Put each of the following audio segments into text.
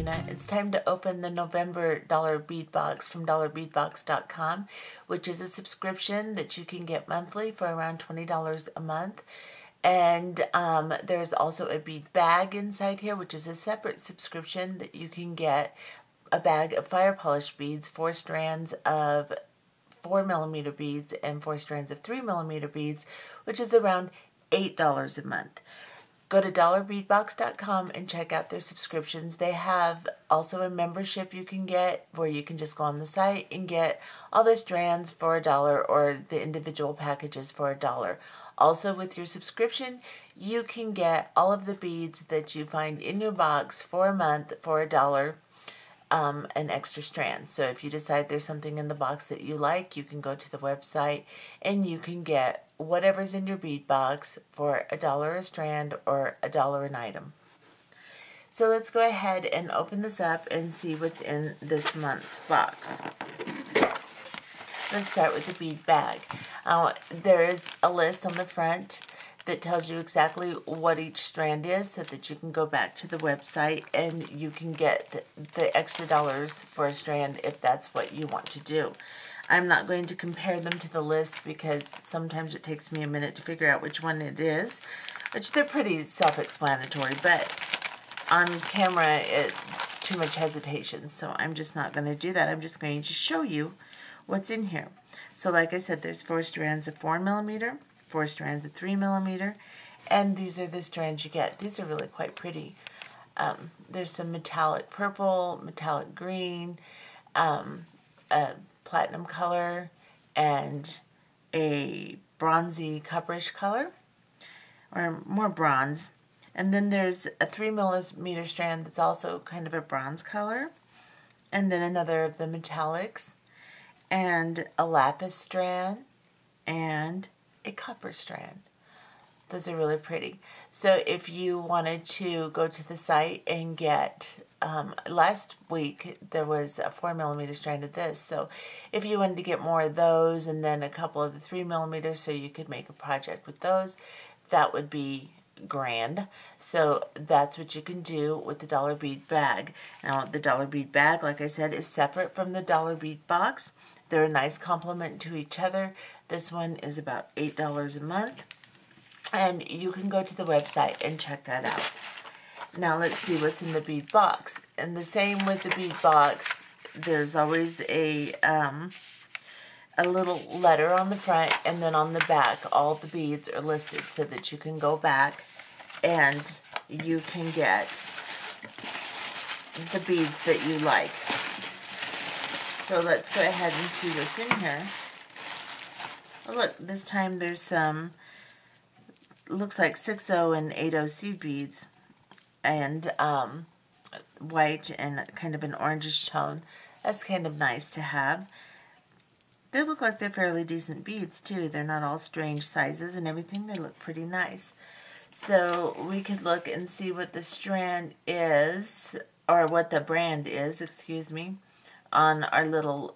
Luna. It's time to open the November dollar bead box from dollarbeadbox.com, which is a subscription that you can get monthly for around $20 a month. And there's also a bead bag inside here, which is a separate subscription that you can get a bag of fire polished beads, 4 strands of 4mm beads and 4 strands of 3mm beads, which is around $8 a month. Go to dollarbeadbox.com and check out their subscriptions. They have also a membership you can get where you can just go on the site and get all the strands for $1 or the individual packages for $1. Also, with your subscription, you can get all of the beads that you find in your box for a month for $1. An extra strand. So if you decide there's something in the box that you like, you can go to the website and you can get whatever's in your bead box for $1 a strand or $1 an item. So let's go ahead and open this up and see what's in this month's box. Let's start with the bead bag. There is a list on the front that tells you exactly what each strand is so that you can go back to the website and you can get the extra dollars for a strand if that's what you want to do. I'm not going to compare them to the list because sometimes it takes me a minute to figure out which one it is, which they're pretty self-explanatory, but on camera it's too much hesitation, so I'm just not going to do that. I'm just going to show you what's in here. So like I said, there's 4 strands of 4mm, 4 strands of 3mm, and these are the strands you get. These are really quite pretty. There's some metallic purple, metallic green, a platinum color, and a bronzy copperish color, or more bronze. And then there's a 3mm strand that's also kind of a bronze color, and then another of the metallics, and a lapis strand, and a copper strand. Those are really pretty. So if you wanted to go to the site and get, last week there was a 4mm strand of this, so if you wanted to get more of those and then a couple of the 3mm so you could make a project with those, that would be grand. So that's what you can do with the dollar bead bag. Now the dollar bead bag, like I said, is separate from the dollar bead box. They're a nice complement to each other. This one is about $8 a month, and you can go to the website and check that out. Now let's see what's in the bead box. And the same with the bead box, there's always a little letter on the front, and then on the back all the beads are listed so that you can go back and you can get the beads that you like. So let's go ahead and see what's in here. Oh, look, this time there's some, looks like 6/0 and 8/0 seed beads, and white and kind of an orangish tone. That's kind of nice to have. They look like they're fairly decent beads too. They're not all strange sizes and everything. They look pretty nice. So we could look and see what the strand is, or what the brand is, excuse me, on our little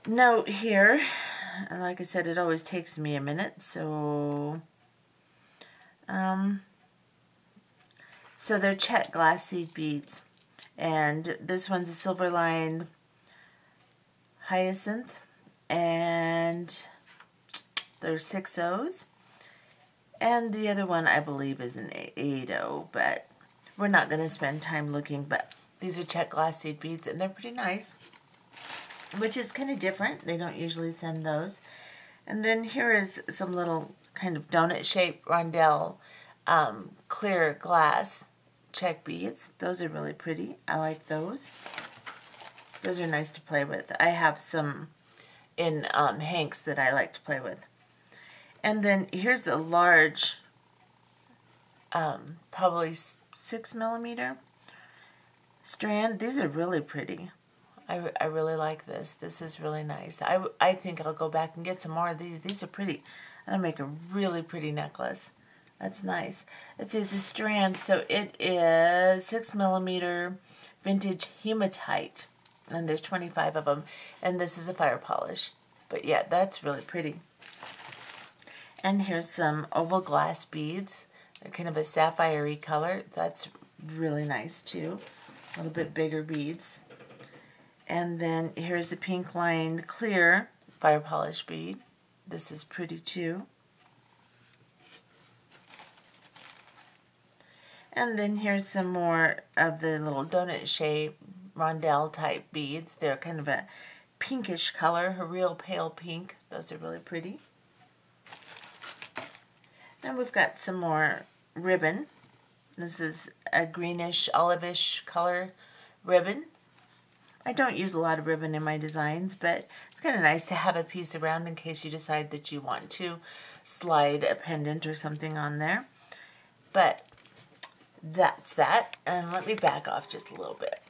note here. And like I said, it always takes me a minute, so they're check glass seed beads, and this one's a silver lined hyacinth, and there's 6/0s, and the other one I believe is an 8/0, but we're not going to spend time looking. But these are check glass seed beads, and they're pretty nice, which is kind of different. They don't usually send those. And then here is some little kind of donut-shaped rondelle clear glass check beads. Those are really pretty. I like those. Those are nice to play with. I have some in hanks that I like to play with. And then here's a large, probably 6mm strand. These are really pretty. I really like this. This is really nice. I think I'll go back and get some more of these. These are pretty. That'll make a really pretty necklace. That's nice. It's a strand, so it is 6mm vintage hematite, and there's 25 of them, and this is a fire polish. But yeah, that's really pretty. And here's some oval glass beads. kind of a sapphire-y color. That's really nice too. A little bit bigger beads. And then here's the pink lined clear fire polish bead. This is pretty too. And then here's some more of the little donut shape rondelle type beads. They're kind of a pinkish color, a real pale pink. Those are really pretty. Then we've got some more ribbon. This is a greenish, olivish color ribbon. I don't use a lot of ribbon in my designs, but it's kind of nice to have a piece around in case you decide that you want to slide a pendant or something on there. But that's that. And let me back off just a little bit.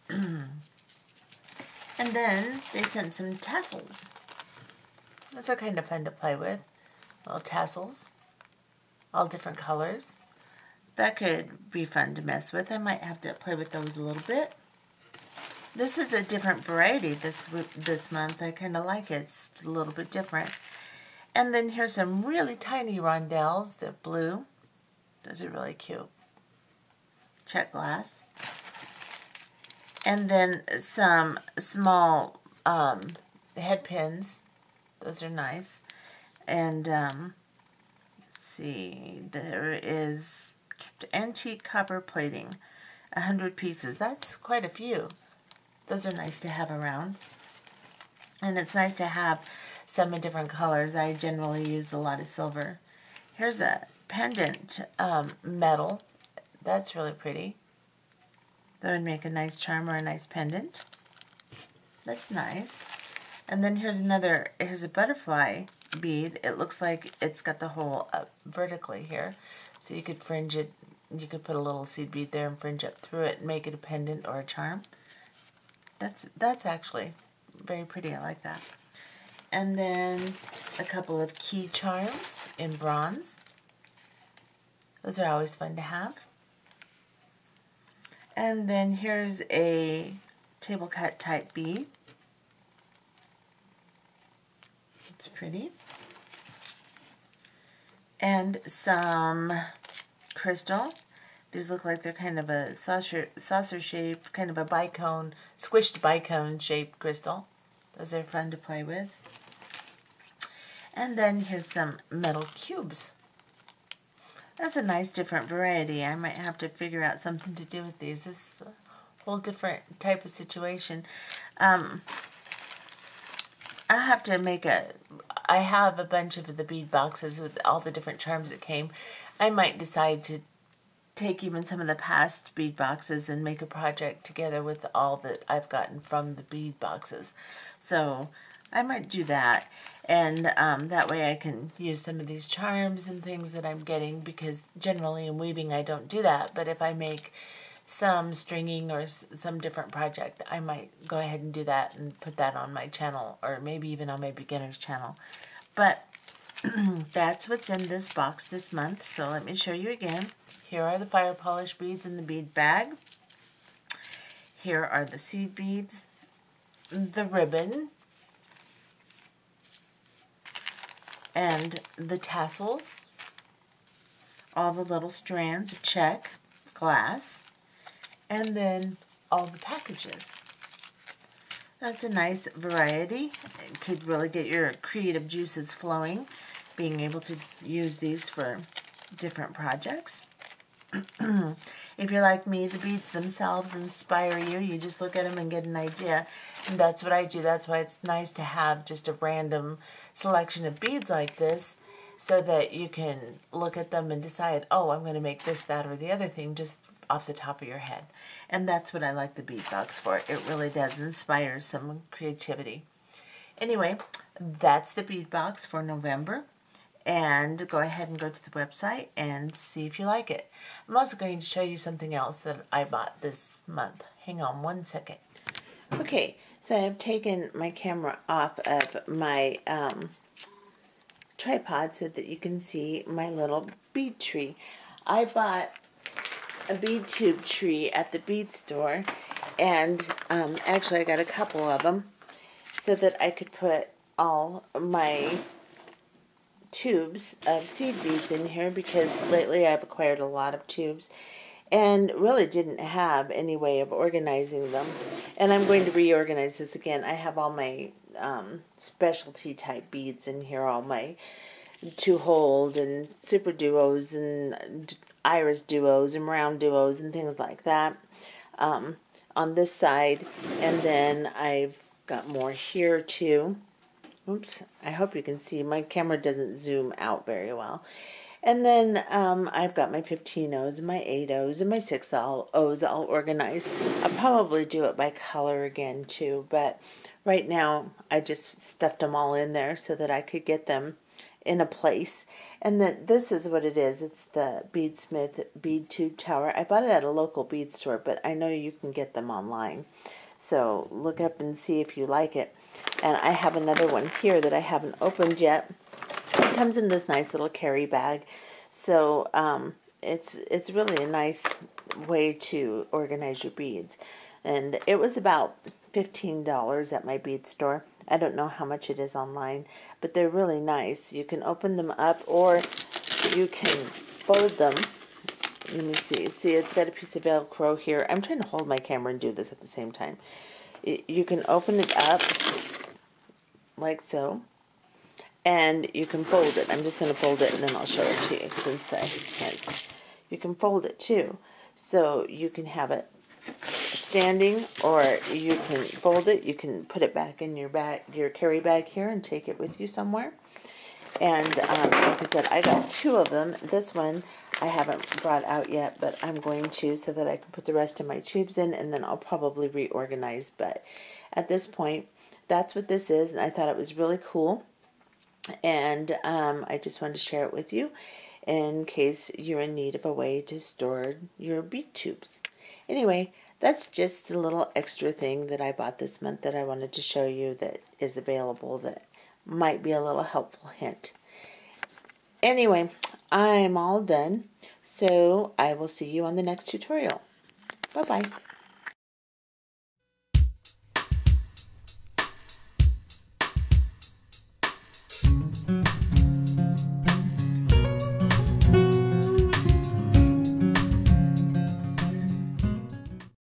And then they sent some tassels. Those are kind of fun to play with. Little tassels. All different colors. That could be fun to mess with. I might have to play with those a little bit. This is a different variety this month. I kind of like it. It's a little bit different. And then here's some really tiny rondelles. They're blue. Those are really cute. Check glass. And then some small head pins. Those are nice. And let's see, there is antique copper plating, 100 pieces. That's quite a few. Those are nice to have around. And it's nice to have some in different colors. I generally use a lot of silver. Here's a pendant metal. That's really pretty. That would make a nice charm or a nice pendant. That's nice. And then here's a butterfly bead. It looks like it's got the hole up vertically here. So you could fringe it, you could put a little seed bead there and fringe up through it and make it a pendant or a charm. That's actually very pretty. I like that. And then a couple of key charms in bronze. Those are always fun to have. And then here's a table cut type bead. It's pretty. And some crystal. These look like they're kind of a saucer shape, kind of a bicone, squished bicone shaped crystal. Those are fun to play with. And then here's some metal cubes. That's a nice different variety. I might have to figure out something to do with these. This is a whole different type of situation. I have to make I have a bunch of the bead boxes with all the different charms that came. I might decide to take even some of the past bead boxes and make a project together with all that I've gotten from the bead boxes. So I might do that, and that way I can use some of these charms and things that I'm getting, because generally in weaving I don't do that, but if I make some stringing or some different project, I might go ahead and do that and put that on my channel, or maybe even on my beginner's channel. But that's what's in this box this month, so let me show you again. Here are the fire polish beads in the bead bag. Here are the seed beads, the ribbon, and the tassels, all the little strands of check glass, and then all the packages. That's a nice variety. It could really get your creative juices flowing, being able to use these for different projects. If you're like me, the beads themselves inspire you. You just look at them and get an idea. And that's what I do. That's why it's nice to have just a random selection of beads like this, so that you can look at them and decide, oh, I'm going to make this, that, or the other thing just off the top of your head. And that's what I like the bead box for. It really does inspire some creativity. Anyway, that's the bead box for November. And go ahead and go to the website and see if you like it. I'm also going to show you something else that I bought this month. Hang on one second. Okay, so I've taken my camera off of my tripod so that you can see my little bead tree. I bought a bead tube tree at the bead store, and actually I got a couple of them so that I could put all my tubes of seed beads in here because lately I've acquired a lot of tubes and really didn't have any way of organizing them. And I'm going to reorganize this again. I have all my specialty type beads in here, all my 2-hold and super duos and iris duos and round duos and things like that on this side. And then I've got more here too. Oops, I hope you can see. My camera doesn't zoom out very well. And then I've got my 15 O's and my 8 O's and my 6 O's all organized. I'll probably do it by color again too, but right now I just stuffed them all in there so that I could get them in a place. And then this is what it is. It's the Beadsmith Bead Tube Tower. I bought it at a local bead store, but I know you can get them online. So look up and see if you like it. And I have another one here that I haven't opened yet. It comes in this nice little carry bag. So it's really a nice way to organize your beads. And it was about $15 at my bead store. I don't know how much it is online, but they're really nice. You can open them up or you can fold them. Let me see. See, it's got a piece of Velcro here. I'm trying to hold my camera and do this at the same time. You can open it up like so, and you can fold it. I'm just going to fold it and then I'll show it to you since I can't. You can fold it too. So you can have it standing, or you can fold it. You can put it back in your bag, your carry bag here, and take it with you somewhere. And like I said, I got 2 of them. This one I haven't brought out yet, but I'm going to, so that I can put the rest of my tubes in, and then I'll probably reorganize. But at this point, that's what this is, and I thought it was really cool. And I just wanted to share it with you in case you're in need of a way to store your bead tubes. Anyway, that's just a little extra thing that I bought this month that I wanted to show you that is available that might be a little helpful hint. Anyway, I'm all done, so I will see you on the next tutorial. Bye-bye.